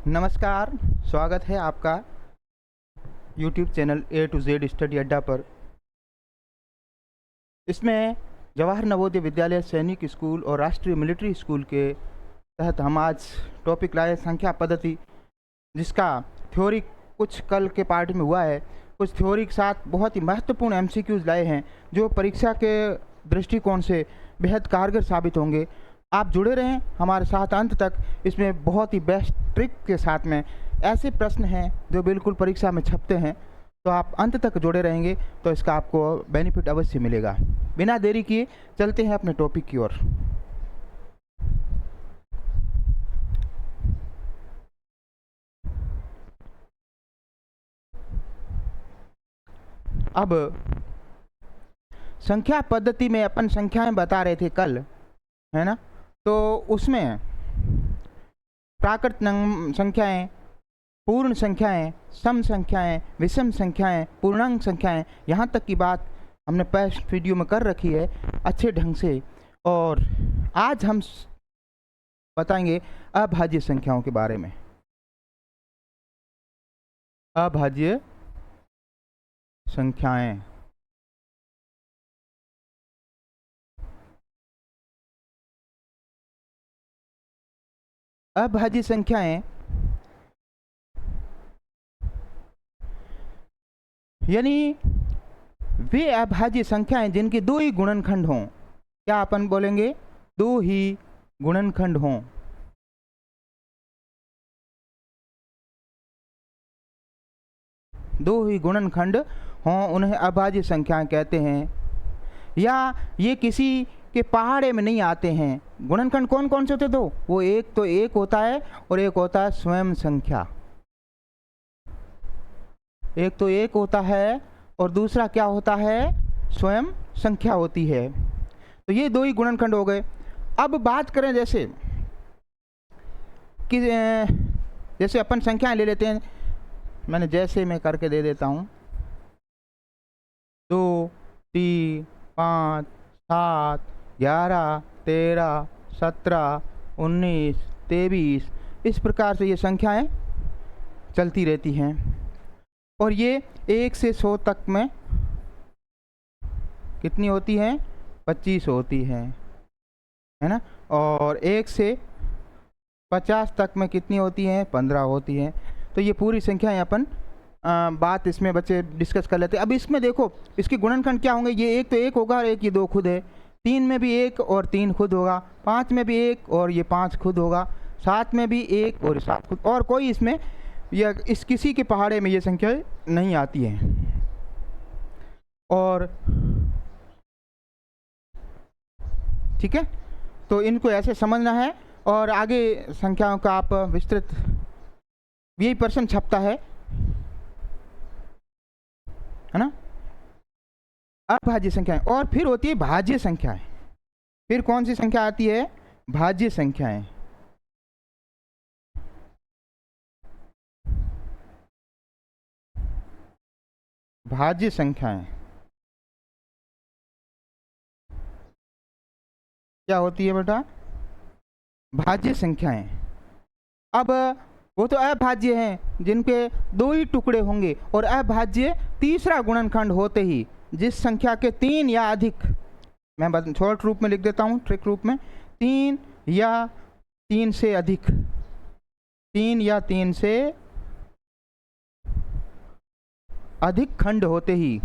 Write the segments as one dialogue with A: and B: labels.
A: नमस्कार, स्वागत है आपका YouTube channel A to Z study अड्डा पर। इसमें जवाहर नवोदय विद्यालय सैनिक स्कूल और राष्ट्रीय मिलिट्री स्कूल के तहत हम आज टॉपिक लाए संख्या पद्धति, जिसका थ्योरी कुछ कल के पार्ट में हुआ है। कुछ थ्योरी के साथ बहुत ही महत्वपूर्ण MCQs लाए हैं जो परीक्षा के दृष्टिकोण से बेहद कारगर साबित होंगे। आप जुड़े रहें हमारे साथ अंत तक। इसमें बहुत ही बेस्ट ट्रिक के साथ में ऐसे प्रश्न हैं जो बिल्कुल परीक्षा में छपते हैं, तो आप अंत तक जुड़े रहेंगे तो इसका आपको बेनिफिट अवश्य मिलेगा। बिना देरी किए चलते हैं अपने टॉपिक की ओर। अब संख्या पद्धति में अपन संख्याएं बता रहे थे कल, है ना? तो उसमें प्राकृत संख्याएं, पूर्ण संख्याएं, सम संख्याएं, विषम संख्याएं, पूर्णांक संख्याएं, यहाँ तक की बात हमने पहले वीडियो में कर रखी है अच्छे ढंग से। और आज हम बताएंगे अभाज्य संख्याओं के बारे में। अभाज्य संख्याएं, अभाज्य संख्याएं यानी वे अभाज्य संख्याएं जिनके दो ही गुणनखंड हों। क्या अपन बोलेंगे? दो ही गुणनखंड हों। दो ही गुणनखंड हों उन्हें अभाज्य संख्याएं कहते हैं। या ये किसी के पहाड़े में नहीं आते हैं। गुणनखंड कौन कौन से होते? दो। वो एक तो एक होता है और एक होता है स्वयं संख्या। एक तो एक होता है और दूसरा क्या होता है? स्वयं संख्या होती है। तो ये दो ही गुणनखंड हो गए। अब बात करें जैसे कि जैसे अपन संख्याएं ले लेते हैं। मैंने जैसे मैं करके दे देता हूँ 2, 3, 5, 7, 11, 13, 17, 19, 23, इस प्रकार से ये संख्याएं चलती रहती हैं। और ये 1 से 100 तक में कितनी होती हैं? 25 होती हैं, है ना? और 1 से 50 तक में कितनी होती हैं? 15 होती हैं। तो ये पूरी संख्याएं अपन बात इसमें बच्चे डिस्कस कर लेते हैं। अब इसमें देखो इसके गुणनखंड क्या होंगे। ये एक तो एक होगा और एक ये दो खुद है। 3 में भी 1 और 3 खुद होगा। 5 में भी 1 और ये 5 खुद होगा। 7 में भी 1 और 7 खुद। और कोई इसमें या इस किसी के पहाड़े में ये संख्याएं नहीं आती हैं। और ठीक है, तो इनको ऐसे समझना है। और आगे संख्याओं का आप विस्तृत, यही प्रश्न छपता है ना? अभाज्य संख्याएं। और फिर होती है भाज्य संख्याएं। फिर कौन सी संख्या आती है? भाज्य संख्याएं। भाज्य संख्याएं क्या होती है बेटा? भाज्य संख्याएं। अब वो तो अभाज्य हैं जिनके दो ही टुकड़े होंगे, और अभाज्य तीसरा गुणनखंड होते ही जिस संख्या के 3 या अधिक, मैं शॉर्ट रूप में लिख देता हूँ, ट्रिक रूप में, 3 या 3 से अधिक, 3 या 3 से अधिक खंड होते ही,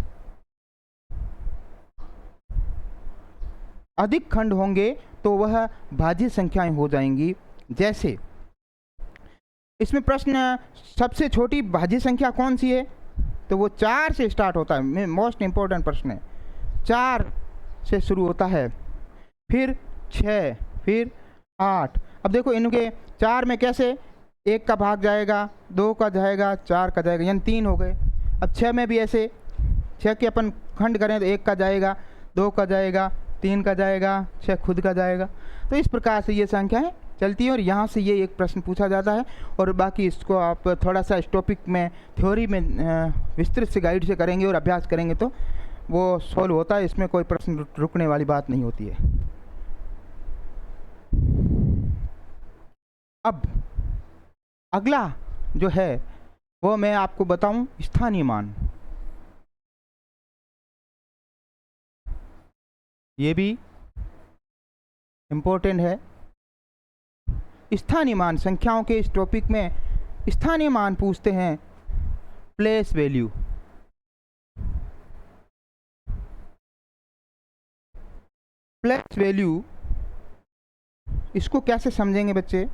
A: अधिक खंड होंगे तो वह भाज्य संख्याएं हो जाएंगी। जैसे इसमें प्रश्न, सबसे छोटी भाज्य संख्या कौन सी है? तो वो 4 से स्टार्ट होता है। मोस्ट इंपॉर्टेंट प्रश्न है। 4 से शुरू होता है, फिर 6, फिर 8। अब देखो इनके 4 में कैसे 1 का भाग जाएगा, 2 का जाएगा, 4 का जाएगा, यानी 3 हो गए। अब 6 में भी ऐसे 6 के अपन खंड करें तो 1 का जाएगा, 2 का जाएगा, 3 का जाएगा, 6 खुद का जाएगा। तो इस प्रकार से ये संख्याएं चलती है। और यहाँ से ये एक प्रश्न पूछा जाता है। और बाकी इसको आप थोड़ा सा इस टॉपिक में थ्योरी में विस्तृत से गाइड से करेंगे और अभ्यास करेंगे तो वो सॉल्व होता है। इसमें कोई प्रश्न रुकने वाली बात नहीं होती है। अब अगला जो है वो मैं आपको बताऊं स्थानीय मान। ये भी इम्पोर्टेंट है। स्थानीय मान, संख्याओं के इस टॉपिक में स्थानीय मान पूछते हैं, प्लेस वैल्यू। प्लेस वैल्यू इसको कैसे समझेंगे बच्चे?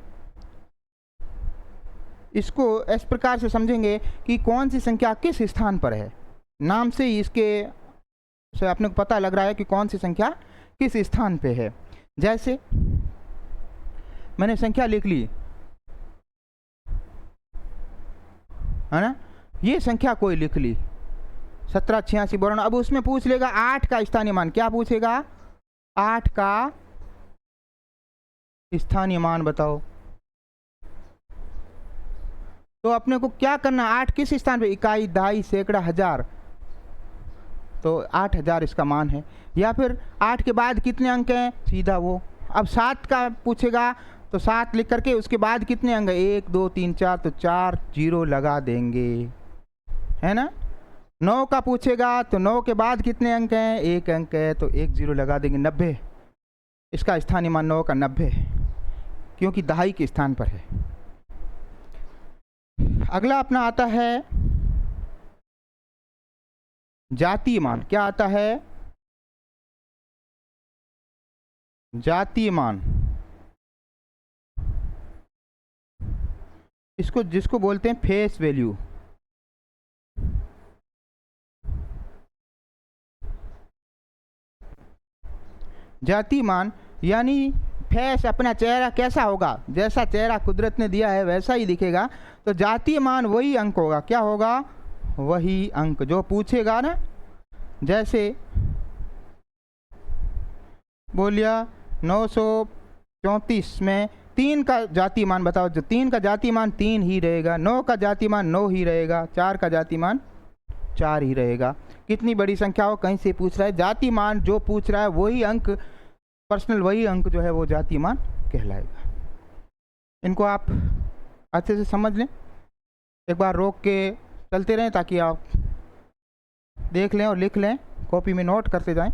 A: इसको इस प्रकार से समझेंगे कि कौन सी संख्या किस स्थान पर है। नाम से ही इसके से अपने को पता लग रहा है कि कौन सी संख्या किस स्थान पे है। जैसे मैंने संख्या लिख ली है ना, ये संख्या कोई लिख ली 1786 अब उसमें पूछ लेगा 8 का स्थानीय मान। क्या पूछेगा? 8 का स्थानीय मान बताओ। तो अपने को क्या करना, 8 किस स्थान पे? इकाई, दहाई, सैकड़ा, हजार, तो 8000 इसका मान है। या फिर 8 के बाद कितने अंक हैं? सीधा वो। अब 7 का पूछेगा तो 7 लिख करके उसके बाद कितने अंक हैं? 1 2 3 4, तो 4 जीरो लगा देंगे, है ना। 9 का पूछेगा तो 9 के बाद कितने अंक हैं? 1 अंक है, तो 1 जीरो लगा देंगे। 90 इसका स्थानीय मान 9 का 90, क्योंकि दहाई के स्थान पर है। अगला अपना आता है जातीय मान। क्या आता है? जातीय मान। इसको जिसको बोलते हैं फेस वैल्यू। जातीय मान यानी फेस, अपना चेहरा कैसा होगा, जैसा चेहरा कुदरत ने दिया है वैसा ही दिखेगा। तो जातीय मान वही अंक होगा। क्या होगा? वही अंक जो पूछेगा ना। जैसे बोलिया 934 में 3 का जातीय मान बताओ। जो 3 का जातीय मान 3 ही रहेगा, 9 का जातीय मान 9 ही रहेगा, 4 का जातीय मान 4 ही रहेगा। कितनी बड़ी संख्या हो कहीं से पूछ रहा है, जातीय मान जो पूछ रहा है वही अंक, पर्सनल वही अंक जो है वो जातीय मान कहलाएगा। इनको आप अच्छे से समझ लें, एक बार रोक के चलते रहें ताकि आप देख लें और लिख लें, कॉपी में नोट करते जाएं।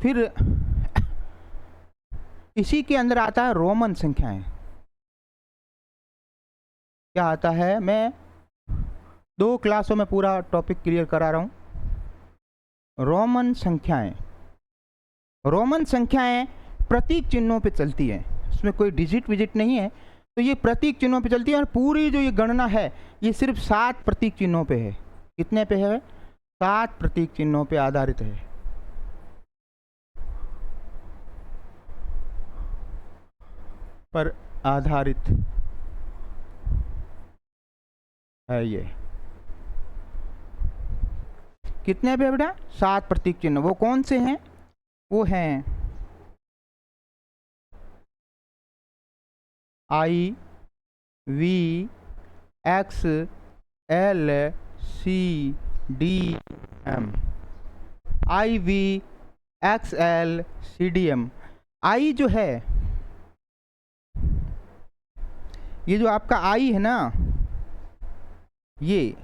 A: फिर इसी के अंदर आता है रोमन संख्याएं। क्या आता है? मैं 2 क्लासों में पूरा टॉपिक क्लियर करा रहा हूं। रोमन संख्याएं। रोमन संख्याएं प्रतीक चिन्हों पे चलती हैं, इसमें कोई डिजिट विजिट नहीं है, तो ये प्रतीक चिन्हों पे चलती है। और पूरी जो ये गणना है ये सिर्फ 7 प्रतीक चिन्हों पे है। कितने पे है? 7 प्रतीक चिन्हों पे आधारित है। पर आधारित है ये। कितने पे बेटा? 7 प्रतीक चिन्ह। वो कौन से हैं? वो हैं I, V, X, L, C, D, M। I, V, X, L, C, D, M। I जो है, ये जो आपका I है ना, ये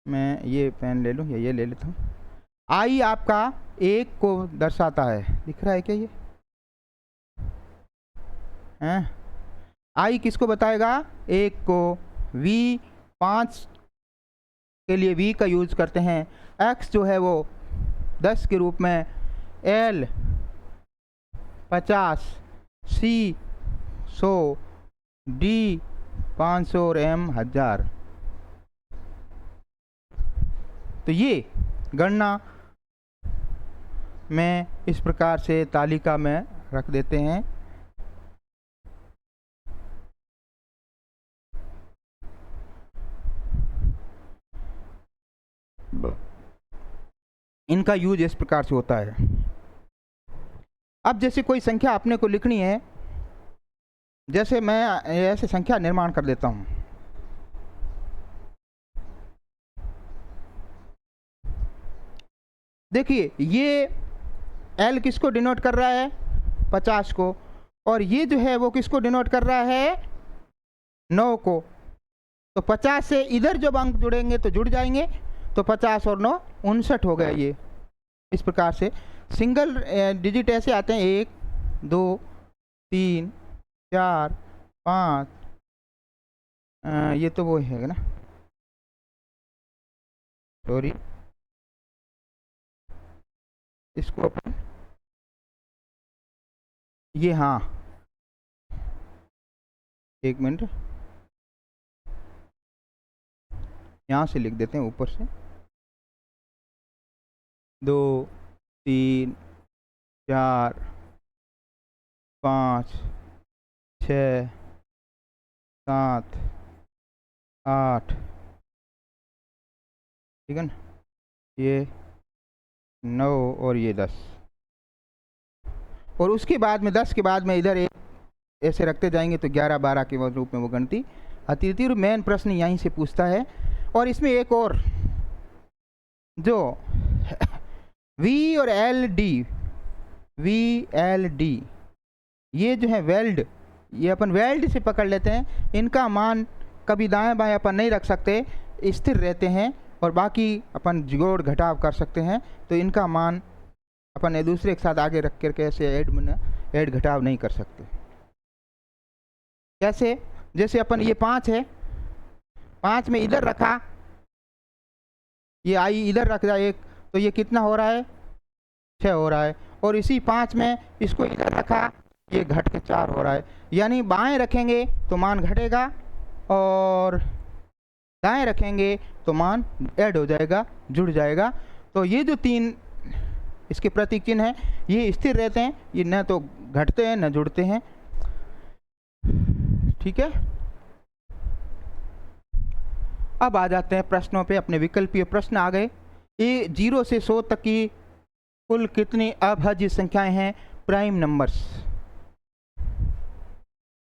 A: मैं ये पेन ले लूँ या ये ले लेता हूँ। आई आपका 1 को दर्शाता है, दिख रहा है क्या ये? आई किसको बताएगा? 1 को। V 5 के लिए V का यूज करते हैं। X जो है वो 10 के रूप में, L 50, C 100, D 500 और M 1000। तो ये गणना में इस प्रकार से तालिका में रख देते हैं। इनका यूज इस प्रकार से होता है। अब जैसे कोई संख्या अपने को लिखनी है, जैसे मैं ऐसे संख्या निर्माण कर देता हूं। देखिए ये L किसको डिनोट कर रहा है? 50 को, और ये जो है वो किसको डिनोट कर रहा है, 9 को। तो 50 से इधर जब अंक जुड़ेंगे तो जुड़ जाएंगे, तो 50 और 9 59 हो गया। ये इस प्रकार से सिंगल डिजिट ऐसे आते हैं 1 2 3 4 5, ये तो वो है ना, सॉरी, इसको अपन ये, हाँ एक मिनट, यहाँ से लिख देते हैं ऊपर से, 2 3 4 5 6 7 8, ठीक है ना, ये 9 और ये 10, और उसके बाद में 10 के बाद में इधर एक ऐसे रखते जाएंगे तो 11 12 के रूप में वो गिनती आती थी। और मेन प्रश्न यहीं से पूछता है। और इसमें एक और जो V और LD, VLD, ये जो है वेल्ड, ये अपन वेल्ड से पकड़ लेते हैं। इनका मान कभी दाएं बाएं अपन नहीं रख सकते, स्थिर रहते हैं, और बाकी अपन जोड़ घटाव कर सकते हैं। तो इनका मान अपन एक दूसरे के साथ आगे रख करके ऐसे ऐड घटाव नहीं कर सकते। कैसे? जैसे अपन ये 5 है, 5 में इधर रखा, ये आई इधर रख जाए एक, तो ये कितना हो रहा है, 6 हो रहा है। और इसी 5 में इसको इधर रखा, ये घट के 4 हो रहा है। यानी बाएं रखेंगे तो मान घटेगा, और दाएं रखेंगे तो मान ऐड हो जाएगा, जुड़ जाएगा। तो ये जो 3 इसके प्रतीक चिन्ह हैं, ये स्थिर रहते हैं, ये न तो घटते हैं न जुड़ते हैं, ठीक है। अब आ जाते हैं प्रश्नों पे, अपने विकल्पीय प्रश्न आ गए। ये 0 से 100 तक की कुल कितनी अभाज्य संख्याएं हैं, प्राइम नंबर्स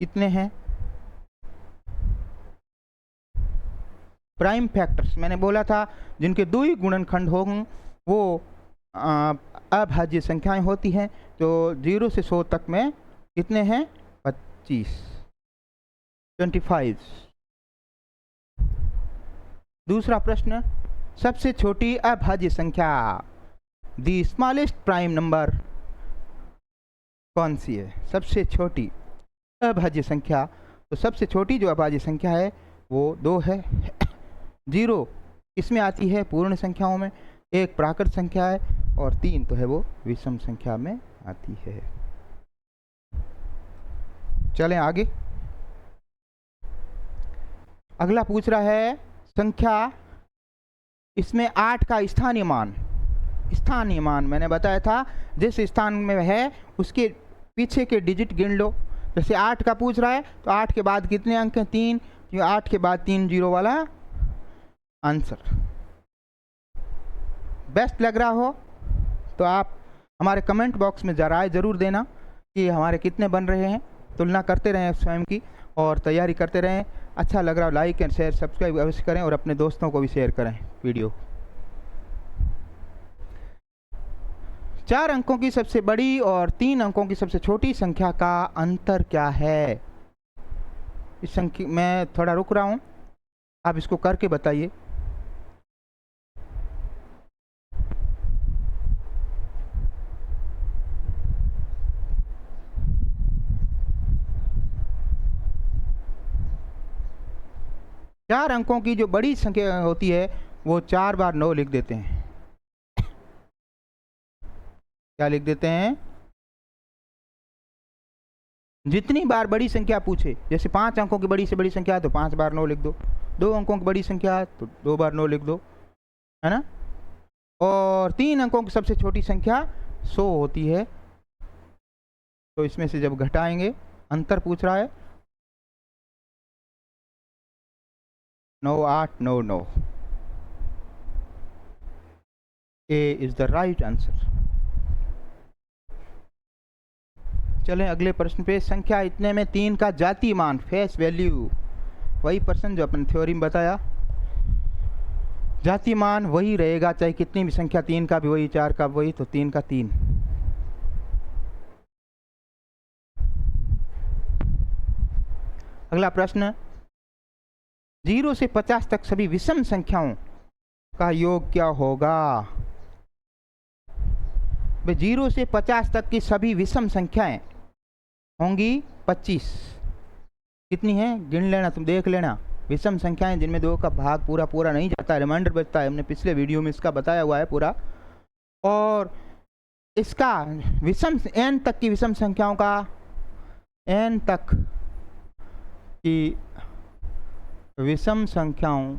A: कितने हैं, प्राइम फैक्टर्स मैंने बोला था जिनके 2 ही गुणनखंड होंगे वो अभाज्य संख्याएं होती हैं। तो 0 से 100 तक में कितने हैं, 25। दूसरा प्रश्न, सबसे छोटी अभाज्य संख्या, दी स्मॉलेस्ट प्राइम नंबर कौन सी है, सबसे छोटी अभाज्य संख्या। तो सबसे छोटी जो अभाज्य संख्या है वो 2 है। 0 इसमें आती है पूर्ण संख्याओं में, 1 प्राकृत संख्या है, और 3 तो है वो विषम संख्या में आती है। चलें आगे। अगला पूछ रहा है संख्या, इसमें 8 का स्थानीय मान मैंने बताया था जिस स्थान में है उसके पीछे के डिजिट गिन लो। जैसे 8 का पूछ रहा है तो 8 के बाद कितने अंक हैं, 3, 8 के बाद 3 0 वाला आंसर। बेस्ट लग रहा हो तो आप हमारे कमेंट बॉक्स में राय ज़रूर देना कि हमारे कितने बन रहे हैं। तुलना करते रहें स्वयं की और तैयारी करते रहें। अच्छा लग रहा हो लाइक एंड शेयर सब्सक्राइब अवश्य करें, और अपने दोस्तों को भी शेयर करें वीडियो। 4 अंकों की सबसे बड़ी और 3 अंकों की सबसे छोटी संख्या का अंतर क्या है। इस संख्या मैं थोड़ा रुक रहा हूं, आप इसको करके बताइए। चार अंकों की जो बड़ी संख्या होती है वो 4 बार 9 लिख देते हैं। क्या लिख देते हैं, जितनी बार बड़ी संख्या पूछे, जैसे 5 अंकों की बड़ी से बड़ी संख्या तो 5 बार 9 लिख दो, 2 अंकों की बड़ी संख्या तो 2 बार 9 लिख दो, है ना। और 3 अंकों की सबसे छोटी संख्या 100 होती है। तो इसमें से जब घटाएंगे, अंतर पूछ रहा है, 9 8 9 9, A is the right answer. चलें अगले प्रश्न पे। संख्या इतने में 3 का जातीय मान, फेस वैल्यू, वही प्रश्न जो अपन थ्योरी में बताया, जातीय मान वही रहेगा चाहे कितनी भी संख्या, 3 का भी वही, 4 का वही, तो 3 का 3। अगला प्रश्न, 0 से 50 तक सभी विषम संख्याओं का योग क्या होगा? 0 से 50 तक की सभी विषम संख्याएं होंगी 25। कितनी हैं गिन लेना, तुम देख लेना। विषम संख्याएं जिनमें 2 का भाग पूरा पूरा नहीं जाता है, रिमाइंडर बचता है, हमने पिछले वीडियो में इसका बताया हुआ है पूरा। और इसका विषम n तक की विषम संख्याओं का, n तक की विषम संख्याओं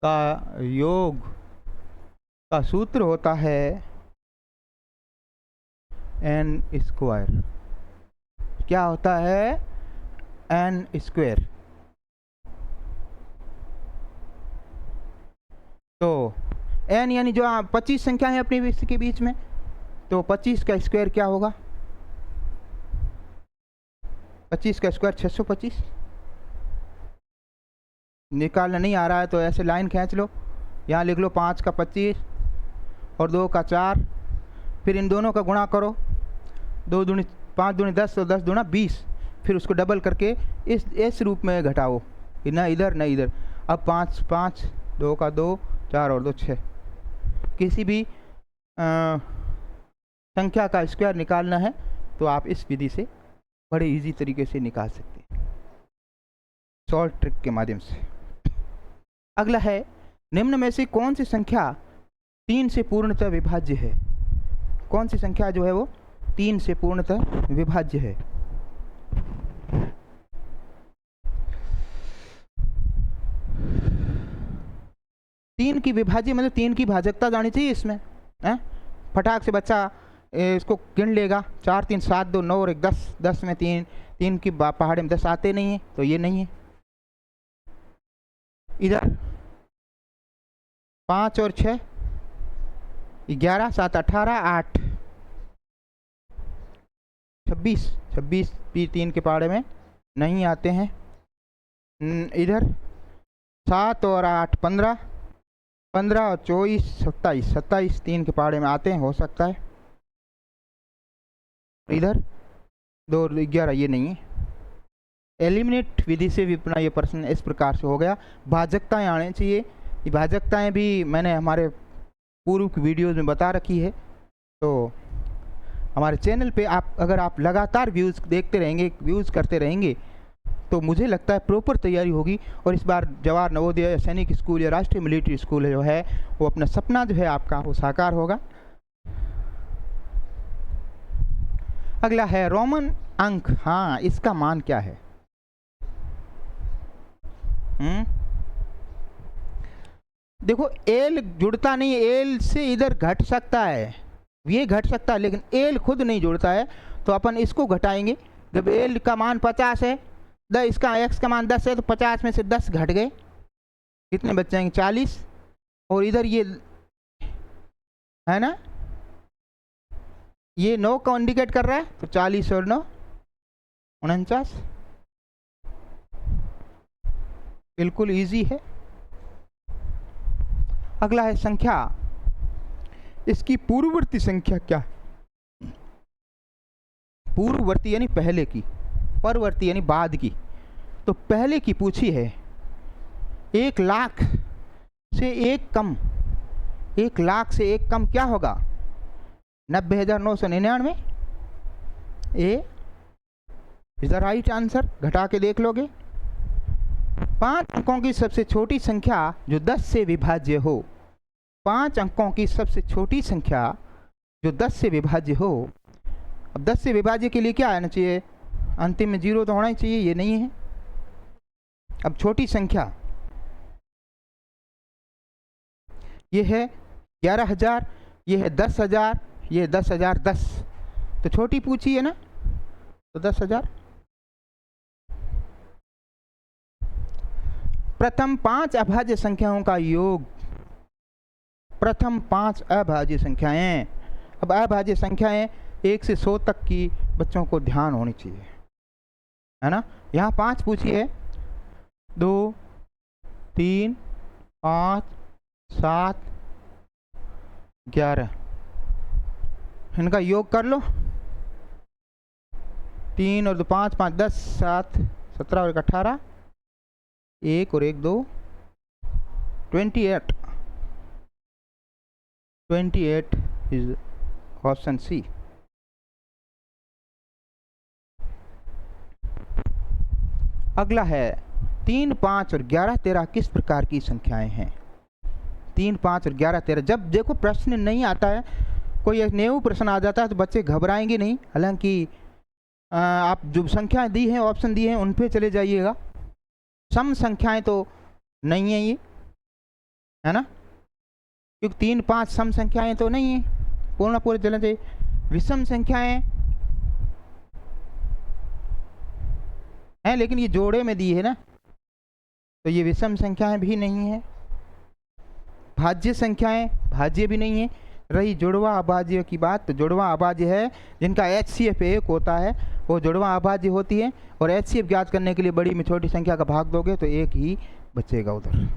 A: का योग का सूत्र होता है n स्क्वायर। क्या होता है? n square. तो n यानी जो 25 संख्या है अपने के बीच में, तो 25 का स्क्वायर क्या होगा? 25 का स्क्वायर 625। निकालना नहीं आ रहा है तो ऐसे लाइन खींच लो, यहाँ लिख लो 5 का 25 और 2 का 4, फिर इन दोनों का गुणा करो, 2 दूनी 5 दूनी 10 और 10 दूना 20, फिर उसको डबल करके इस रूप में घटाओ, ना इधर ना इधर। अब 5 5, 2 का 2, 4 और 2 6। किसी भी संख्या का स्क्वायर निकालना है तो आप इस विधि से बड़े इजी तरीके से निकाल सकते हैं, शॉर्ट ट्रिक के माध्यम से। अगला है, निम्न में से कौन सी संख्या 3 से पूर्णतः विभाज्य है? कौन सी संख्या जो है वो 3 से पूर्णतः विभाज्य है? तीन की विभाज्य मतलब 3 की भाजकता जानी चाहिए इसमें है? फटाक से बच्चा इसको गिन लेगा, 4 3 7 2 9 और 1 10, 10 में 3 की पहाड़े में 10 आते नहीं है, तो ये नहीं है। इधर 5 और 6 11 7 18 8 26 भी 3 के पहाड़े में नहीं आते हैं। इधर 7 और 8 15 और 24 27 3 के पहाड़े में आते हैं, हो सकता है। इधर 2 और 11 ये नहीं है। एलिमिनेट विधि से भी अपना ये प्रश्न इस प्रकार से हो गया। भाजकताएं आने चाहिए, ये भाजकताएं भी मैंने हमारे पूर्व की वीडियोज़ में बता रखी है। तो हमारे चैनल पे अगर आप लगातार व्यूज़ देखते रहेंगे, व्यूज़ करते रहेंगे, तो मुझे लगता है प्रॉपर तैयारी होगी। और इस बार जवाहर नवोदय सैनिक स्कूल या राष्ट्रीय मिलिट्री स्कूल जो है वो अपना सपना जो है आपका वो साकार होगा। अगला है रोमन अंक। हाँ, इसका मान क्या है? देखो, एल जुड़ता नहीं है, एल से इधर घट सकता है, ये घट सकता है, लेकिन एल खुद नहीं जुड़ता है। तो अपन इसको घटाएंगे। जब एल का मान 50 है, इसका एक्स का मान 10 है, तो 50 में से 10 घट गए, कितने बच जाएंगे? 40। और इधर ये है ना, ये 9 का इंडिकेट कर रहा है, तो 40 और 9 49। बिल्कुल इजी है। अगला है संख्या, इसकी पूर्ववर्ती संख्या क्या है? पूर्ववर्ती यानी पहले की, परवर्ती यानी बाद की। तो पहले की पूछी है 1 लाख से 1 कम, 1 लाख से 1 कम क्या होगा? 90,999। ए इज द राइट आंसर। घटा के देख लोगे। 5 अंकों की सबसे छोटी संख्या जो 10 से विभाज्य हो, 5 अंकों की सबसे छोटी संख्या जो 10 से विभाज्य हो। अब 10 से विभाज्य के लिए क्या आना चाहिए? अंतिम में 0 तो होना ही चाहिए, ये नहीं है। अब छोटी संख्या ये है 11,000, ये है 10,000, ये 10,010। तो छोटी पूछी है ना, तो 10,000। प्रथम 5 अभाज्य संख्याओं का योग। प्रथम 5 अभाज्य संख्याएं। अब अभाज्य संख्याएं 1 से 100 तक की बच्चों को ध्यान होनी चाहिए, है ना। यहाँ 5 पूछी है, 2 3 5 7 11, इनका योग कर लो। 3 और 2 5, 5 10 7 17 और 1 18, 1 और 1 2 28। 28 इज ऑप्शन सी। अगला है 3 5 और 11 13 किस प्रकार की संख्याएं हैं? 3 5 और 11 13, जब देखो प्रश्न नहीं आता है, कोई एक न्यू प्रश्न आ जाता है तो बच्चे घबराएंगे नहीं। हालांकि आप जो संख्याएं दी हैं, ऑप्शन दिए हैं, उन पे चले जाइएगा। सम संख्याएं तो नहीं है ये, है ना, क्योंकि 3 5 सम संख्याएं तो नहीं है, पूरे चलने से विषम संख्याएं हैं, लेकिन ये जोड़े में दी है ना, तो ये विषम संख्याएं भी नहीं है। भाज्य संख्याएं भाज्य भी नहीं है। रही जुड़वा अभाज्य की बात, तो जुड़वा अभाज्य है जिनका HCF 1 होता है, वो जुड़वा अभाज्य होती है। और HCF ज्ञात करने के लिए बड़ी में छोटी संख्या का भाग दोगे तो एक ही बचेगा उधर।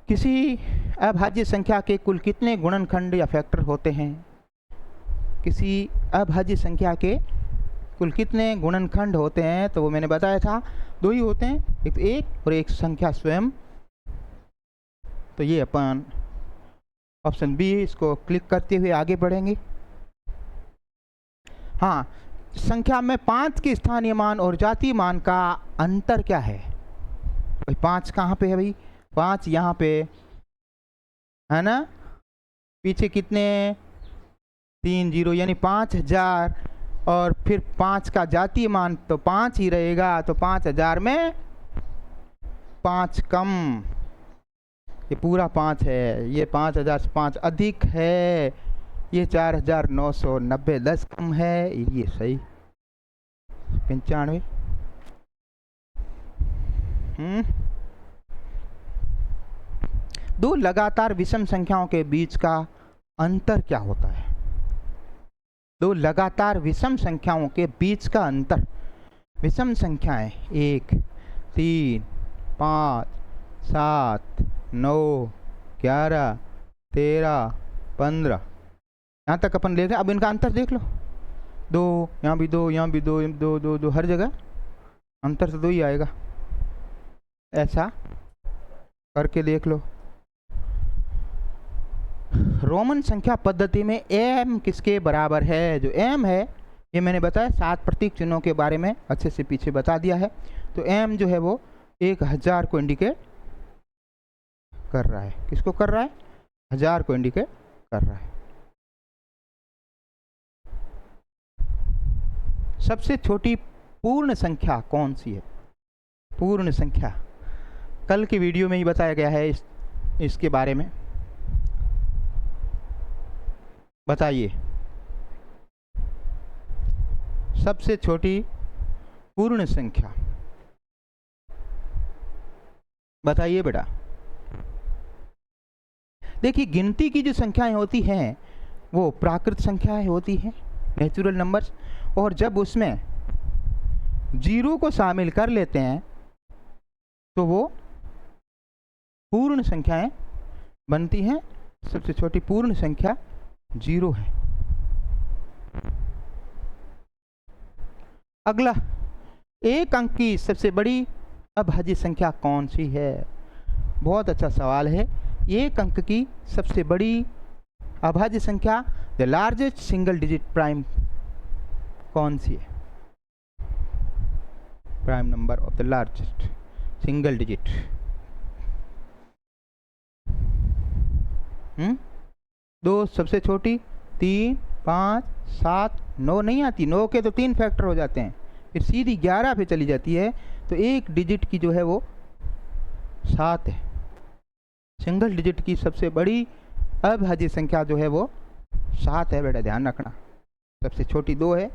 A: किसी अभाज्य संख्या के कुल कितने गुणनखंड या फैक्टर होते हैं? किसी अभाज्य संख्या के कुल कितने गुणनखंड होते हैं? तो वो मैंने बताया था, 2 ही होते हैं, एक तो 1 और एक संख्या स्वयं। तो ये अपन ऑप्शन बी इसको क्लिक करते हुए आगे बढ़ेंगे। हाँ, संख्या में 5 के स्थानीय मान और जातीय मान का अंतर क्या है? भाई 5 कहाँ पे है भाई? 5 यहाँ पे है ना, पीछे कितने 3 0 यानी 5000, और फिर 5 का जातीय मान तो 5 ही रहेगा, तो 5000 में 5 कम, ये पूरा 5 है, ये 5000 से 5 अधिक है, ये 4990, 10 कम है, ये सही 95। दो लगातार विषम संख्याओं के बीच का अंतर क्या होता है? 2 लगातार विषम संख्याओं के बीच का अंतर। विषम संख्याएं 1 3 5 7 9 11 13 15, यहाँ तक अपन ले गए। अब इनका अंतर देख लो, 2 यहाँ भी 2, यहाँ भी 2, 2 2 2, हर जगह अंतर तो 2 ही आएगा। ऐसा करके देख लो। रोमन संख्या पद्धति में m किसके बराबर है? जो m है ये मैंने बताया 7 प्रतीक चिन्हों के बारे में अच्छे से पीछे बता दिया है। तो m जो है वो 1000 को इंडिकेट कर रहा है। किसको कर रहा है? 1000 को इंडिकेट कर रहा है। सबसे छोटी पूर्ण संख्या कौन सी है? पूर्ण संख्या कल के वीडियो में ही बताया गया है, इसके बारे में बताइए। सबसे छोटी पूर्ण संख्या बताइए बेटा। देखिए, गिनती की जो संख्याएं होती हैं वो प्राकृत संख्याएं होती हैं, नेचुरल नंबर्स, और जब उसमें 0 को शामिल कर लेते हैं तो वो पूर्ण संख्याएं बनती हैं। सबसे छोटी पूर्ण संख्या 0 है। अगला, एक अंक की सबसे बड़ी अभाज्य संख्या कौन सी है? बहुत अच्छा सवाल है। एक अंक की सबसे बड़ी अभाज्य संख्या, the largest single digit prime कौन सी है? Prime number of the largest single digit. दो सबसे छोटी, 3 5 7 9 नहीं आती। 9 के तो 3 फैक्टर हो जाते हैं, फिर सीधी 11 पे चली जाती है। तो एक डिजिट की जो है वो 7 है। सिंगल डिजिट की सबसे बड़ी अभाज्य संख्या जो है वो 7 है बेटा, ध्यान रखना। सबसे छोटी 2 है।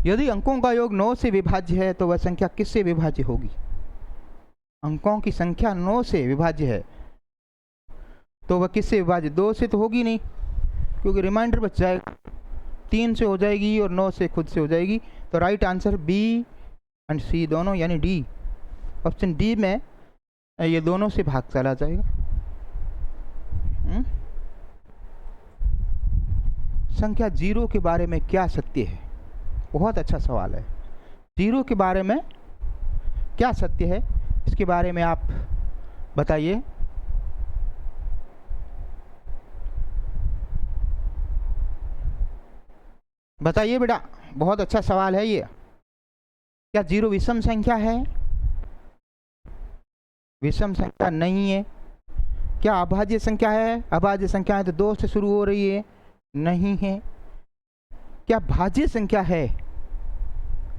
A: यदि अंकों का योग 9 से विभाज्य है तो वह संख्या किससे विभाज्य होगी? अंकों की संख्या 9 से विभाज्य है तो वह किससे विभाज्य? 2 से तो होगी नहीं, क्योंकि रिमाइंडर बच जाएगा। 3 से हो जाएगी और 9 से खुद से हो जाएगी। तो राइट आंसर बी एंड सी दोनों, यानी डी, ऑप्शन डी में ये दोनों से भाग चला जाएगा। संख्या जीरो के बारे में क्या सत्य है? बहुत अच्छा सवाल है। जीरो के बारे में क्या सत्य है, इसके बारे में आप बताइए। बताइए बेटा, बहुत अच्छा सवाल है ये। क्या जीरो विषम संख्या है? विषम संख्या नहीं है। क्या अभाज्य संख्या है? अभाज्य संख्या है तो 2 से शुरू हो रही है, नहीं है। क्या भाज्य संख्या है?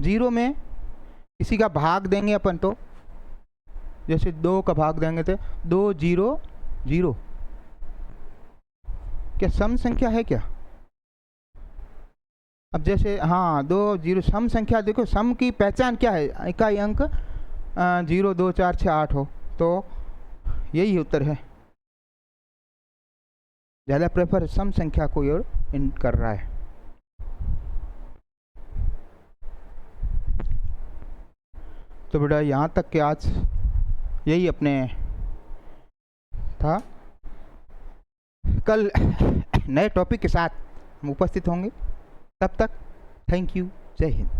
A: जीरो में किसी का भाग देंगे अपन तो, जैसे 2 का भाग देंगे तो 2 0 0। क्या सम संख्या है क्या? अब जैसे हाँ 2 0 सम संख्या, देखो सम की पहचान क्या है? इकाई अंक 0 2 4 6 8 हो, तो यही उत्तर है। ज़्यादा प्रेफर सम संख्या को और कर रहा है। तो बेटा यहाँ तक के आज यही अपने था। कल नए टॉपिक के साथ हम उपस्थित होंगे। तब तक थैंक यू, जय हिंद।